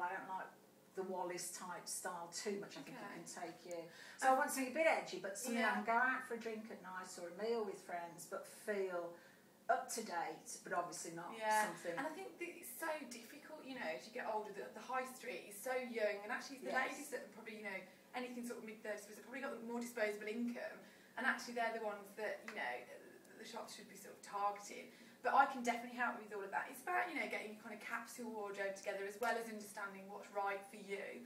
I don't like the Wallace type style too much. I think it can take you. So I want something a bit edgy, but something I can go out for a drink at night or a meal with friends, but feel up to date, but obviously not something. And I think that it's so difficult, you know, as you get older. The high street is so young, and actually the ladies that are probably, you know, anything sort of mid-30s have probably got more disposable income, and actually they're the ones that, you know, the shops should be sort of targeting. But I can definitely help with all of that. It's about, you know, getting your kind of capsule wardrobe together as well as understanding what's right for you.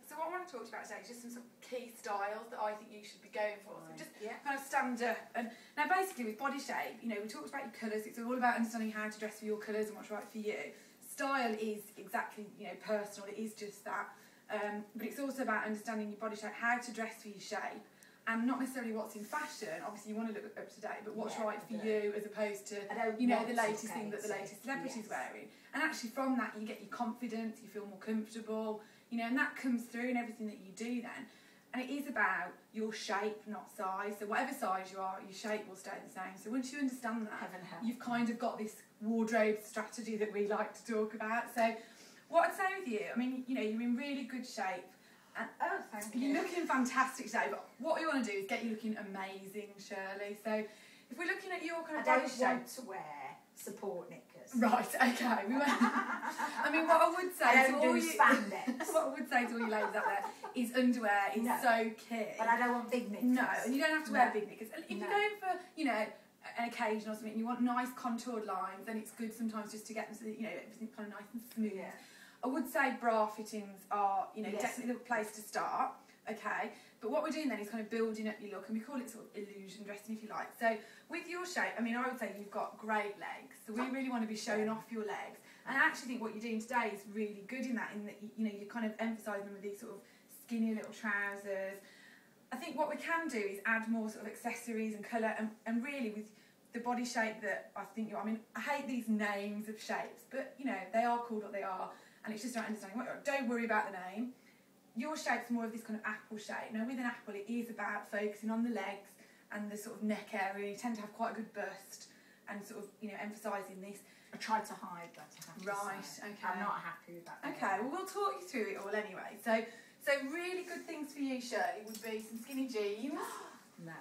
So what I want to talk to you about today is just some sort of key styles that I think you should be going for. So just kind of stand up. And now basically with body shape, you know, we talked about your colours. It's all about understanding how to dress for your colours and what's right for you. Style is exactly, you know, personal. It is just that. But it's also about understanding your body shape, how to dress for your shape. And not necessarily what's in fashion. Obviously, you want to look up to date, but what's right for you, as opposed to, you know, the latest thing that the latest celebrity's wearing. And actually, from that, you get your confidence. You feel more comfortable, you know, and that comes through in everything that you do then. And it is about your shape, not size. So whatever size you are, your shape will stay the same. So once you understand that, you've kind of got this wardrobe strategy that we like to talk about. So what I'd say with you, I mean, you know, you're in really good shape. And thank you. You're looking fantastic today, but what we want to do is get you looking amazing, Shirley. So if we're looking at your kind of body shape... I don't want to wear support knickers. Right, okay. I mean, what I would say to all you... spandex. What I would say to all you ladies out there is underwear is so key. But I don't want big knickers. No, and you don't have to wear big knickers. And if you're going for, you know, an occasion or something, and you want nice contoured lines, then it's good sometimes just to get them so that, you know, everything's kind of nice and smooth. Yeah. I would say bra fittings are, you know, definitely the place to start, okay? But what we're doing then is kind of building up your look, and we call it sort of illusion dressing, if you like. So with your shape, I mean, I would say you've got great legs, so we really want to be showing off your legs. And I actually think what you're doing today is really good in that, you know, you're kind of emphasising them with these sort of skinny little trousers. I think what we can do is add more sort of accessories and colour, and really with the body shape that I think you're, I mean, I hate these names of shapes, but, you know, they are called what they are. And it's just about understanding what you are. Don't worry about the name. Your shape's more of this kind of apple shape. Now, with an apple, it is about focusing on the legs and the sort of neck area. You tend to have quite a good bust and sort of, you know, emphasising this. I tried to hide that, I have to say. Okay. I'm not happy with that. Okay, well, we'll talk you through it all anyway. So really good things for you, Shirley, would be some skinny jeans. No.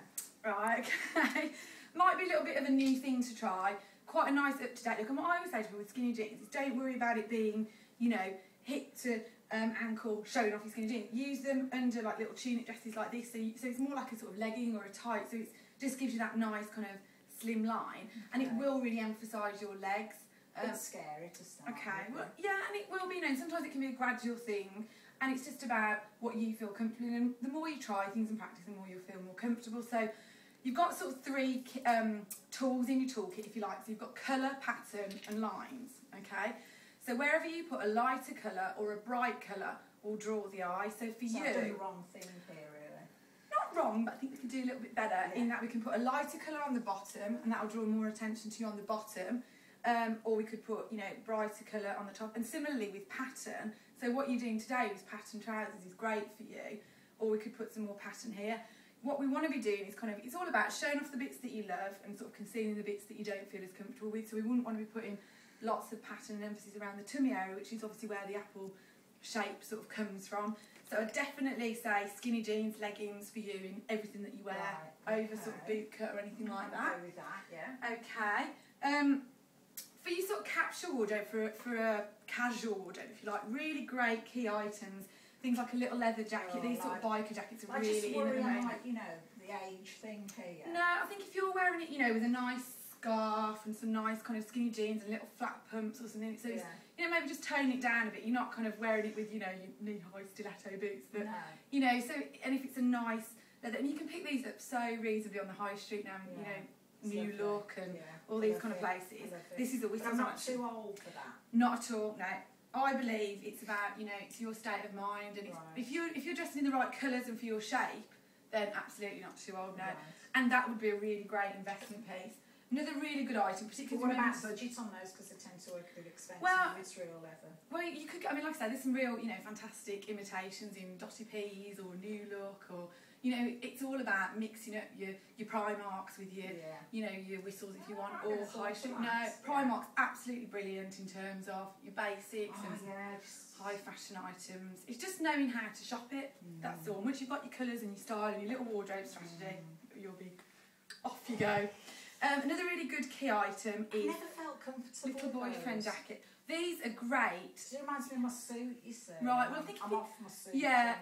Right, okay. Might be a little bit of a new thing to try. Quite a nice up-to-date look. And what I always say to people with skinny jeans is don't worry about it being, you know, hip to ankle, showing off your skinny jeans. Use them under like little tunic dresses like this, so it's more like a sort of legging or a tight, so it just gives you that nice kind of slim line, and it will really emphasise your legs. It's scary to start. Okay, well, yeah, and it will be, you know, sometimes it can be a gradual thing, and it's just about what you feel comfortable in, and the more you try things and practice, the more you'll feel more comfortable. So you've got sort of three tools in your toolkit, if you like. So you've got colour, pattern and lines, okay? So wherever you put a lighter colour or a bright colour will draw the eye. So for you... I've done the wrong thing here, really. Not wrong, but I think we can do a little bit better in that we can put a lighter colour on the bottom, and that will draw more attention to you on the bottom. Or we could put, you know, brighter colour on the top. And similarly with pattern, so what you're doing today with pattern trousers is great for you. Or we could put some more pattern here. What we want to be doing is kind of, it's all about showing off the bits that you love and sort of concealing the bits that you don't feel as comfortable with. So we wouldn't want to be putting lots of pattern and emphasis around the tummy area, which is obviously where the apple shape sort of comes from. So I'd definitely say skinny jeans, leggings for you in everything that you wear, over sort of boot cut or anything like that. With that, yeah. Okay. For your sort of capsule wardrobe, for a casual wardrobe, if you like, really great key items. Things like a little leather jacket, these sort of biker jackets are really in at the moment. Like, you know, the age thing here. No, I think if you're wearing it, you know, with a nice scarf and some nice kind of skinny jeans and little flat pumps or something, so it's, you know, maybe just tone it down a bit. You're not kind of wearing it with, you know, your knee-high stiletto boots. But, you know, so, and if it's a nice leather, and you can pick these up so reasonably on the high street now, you know, New Look and all these kind of places. This is always I'm not too old for that. Not at all, no. I believe it's about, you know, it's your state of mind, and it's, if you're dressing in the right colours and for your shape, then absolutely not too old now. And that would be a really great investment piece. Another really good item, particularly... What about budgets on those, because they tend to work a bit expensive if it's real leather? Well, you could, I mean, like I said, there's some real, you know, fantastic imitations in Dotty Peas or New Look, or, you know, it's all about mixing up your Primarks with your, you know, your whistles if you want, or high street. No, Primark's absolutely brilliant in terms of your basics. high fashion items. It's just knowing how to shop it. That's all. Once you've got your colours and your style and your little wardrobe strategy, you'll be off you go. Another really good key item is never felt comfortable little boyfriend with those. jacket. These are great. It reminds me of my suit, you see. Right, well I think I'm off my suit. Yeah,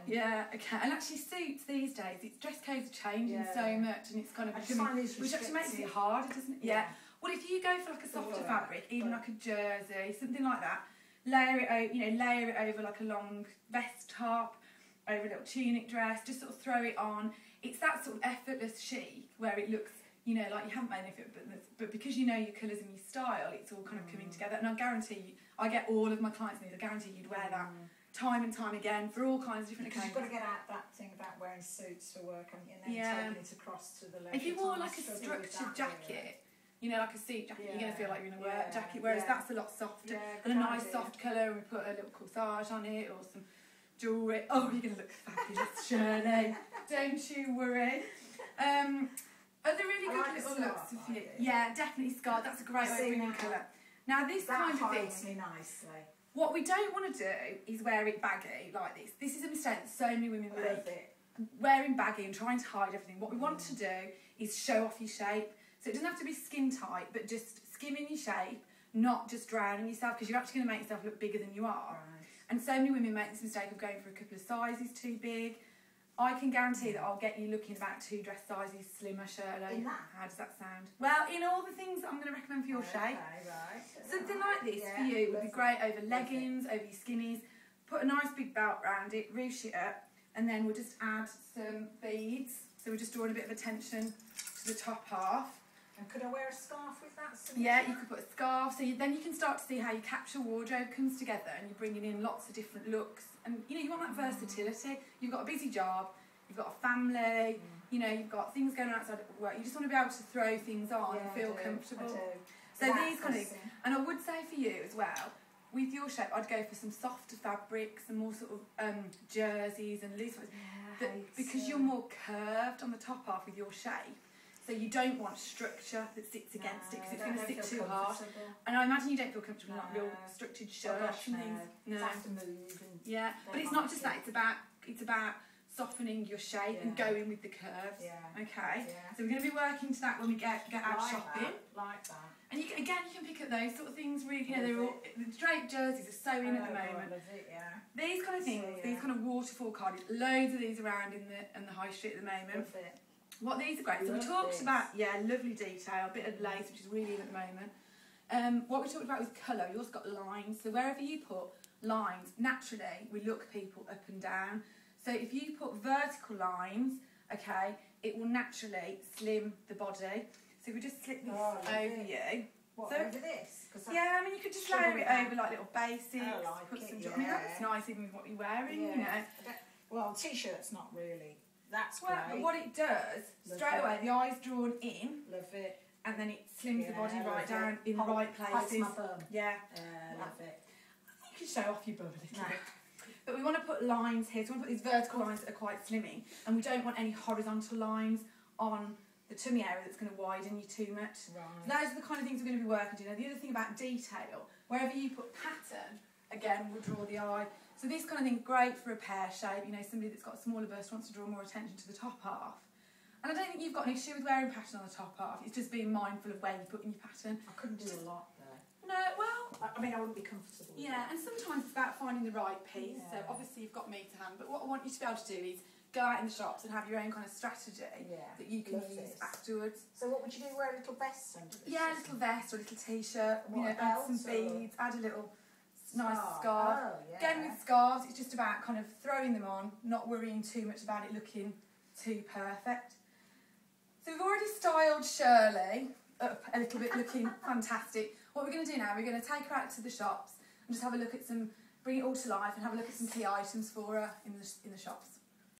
okay. And actually suits these days, it's dress codes are changing so much, and it's kind of becoming, which actually makes it harder, doesn't it? Yeah. Well, if you go for like a softer fabric, even like a jersey, something like that, layer it over like a long vest top, over a little tunic dress, just sort of throw it on. It's that sort of effortless chic where it looks, you know, like you haven't made anything, but because you know your colours and your style, it's all kind of coming together. And I guarantee you, I get all of my clients in these, I guarantee you'd wear that time and time again for all kinds of different occasions. You've got to get out that thing about wearing suits for work, haven't you? And then taking it across to the leisure. If you wore time, like a structured jacket, really. you know, like a suit jacket, you're going to feel like you're in a work jacket, whereas that's a lot softer. And a nice soft colour, and we put a little corsage on it, or some jewellery. Oh, you're going to look fabulous, Shirley. Don't you worry. Other really good little looks for you. Yeah, definitely scarf. That's a great way of bringing colour. Now this kind of thing, me nicely. What we don't want to do is wear it baggy like this. This is a mistake that so many women make. Wearing baggy and trying to hide everything. What we want to do is show off your shape. So it doesn't have to be skin tight, but just skimming your shape, not just drowning yourself, because you're actually going to make yourself look bigger than you are. Right. And so many women make this mistake of going for a couple of sizes too big. I can guarantee that I'll get you looking about 2 dress sizes slimmer, Shirley. How does that sound? Well, in all the things that I'm going to recommend for your shape. Right. Something like this for you would be great over leggings, over your skinnies. Put a nice big belt around it, ruche it up, and then we'll just add some beads. So we're just drawing a bit of attention to the top half. And could I wear a scarf with that? Yeah, you could put a scarf. So then you can start to see how your capsule wardrobe comes together, and you're bringing in lots of different looks. And you know, you want that versatility. You've got a busy job, you've got a family, you know, you've got things going on outside of work. You just want to be able to throw things on and feel comfortable. So these kind of things. And I would say for you as well, with your shape, I'd go for some softer fabrics, some more sort of jerseys and loose ones. Because you're more curved on the top half with your shape. So you don't want structure that sits against it, because it's going to sit too hard. And I imagine you don't feel comfortable in like your structured shirts and things. No. It's have to move. Yeah, but it's not just that. It's about softening your shape and going with the curves. Okay. So we're going to be working to that when we get out shopping. Like that. And you can pick up those sort of things. Really, you know, they're all the draped jerseys are so in at the moment. These kind of things, these kind of waterfall cardigans, loads of these around in the high street at the moment. What these are great. So we talked about lovely detail, a bit of lace, which is really in at the moment. What we talked about was colour. You also got lines. So wherever you put lines, naturally we look people up and down. So if you put vertical lines, okay, it will naturally slim the body. So we just slip this over you. What, over this? Yeah, I mean, you could just layer it over like little basics. Put some, I mean, that's nice even with what you're wearing, you know. Well, t-shirt's not really. That's great. But what it does, straight away, the eye's drawn in. Love it. And then it slims the body right down in the right places. My bum. Yeah. Love it. You can show off your bum a little bit. But we want to put lines here. So we want to put these vertical lines that are quite slimming. And we don't want any horizontal lines on the tummy area that's going to widen you too much. Right. So those are the kind of things we're going to be working on. The other thing about detail, wherever you put pattern, again, we'll draw the eye. So this kind of thing, great for a pear shape. You know, somebody that's got a smaller bust wants to draw more attention to the top half. And I don't think you've got an issue with wearing pattern on the top half. It's just being mindful of where you put in your pattern. I couldn't do a lot there. No, well... I mean, I wouldn't be comfortable with and sometimes it's about finding the right piece. So obviously you've got me to hand, but what I want you to be able to do is go out in the shops and have your own kind of strategy that you can use afterwards. So what would you do? Wear a little vest under this? Yeah, a little vest or a little t-shirt. You know, add some beads, add a little nice scarf. Again, with scarves, it's just about kind of throwing them on, not worrying too much about it looking too perfect. So we've already styled Shirley up a little bit, looking fantastic. What we're going to do now, we're going to take her out to the shops and just have a look at some, bring it all to life and have a look at some key items for her in the shops.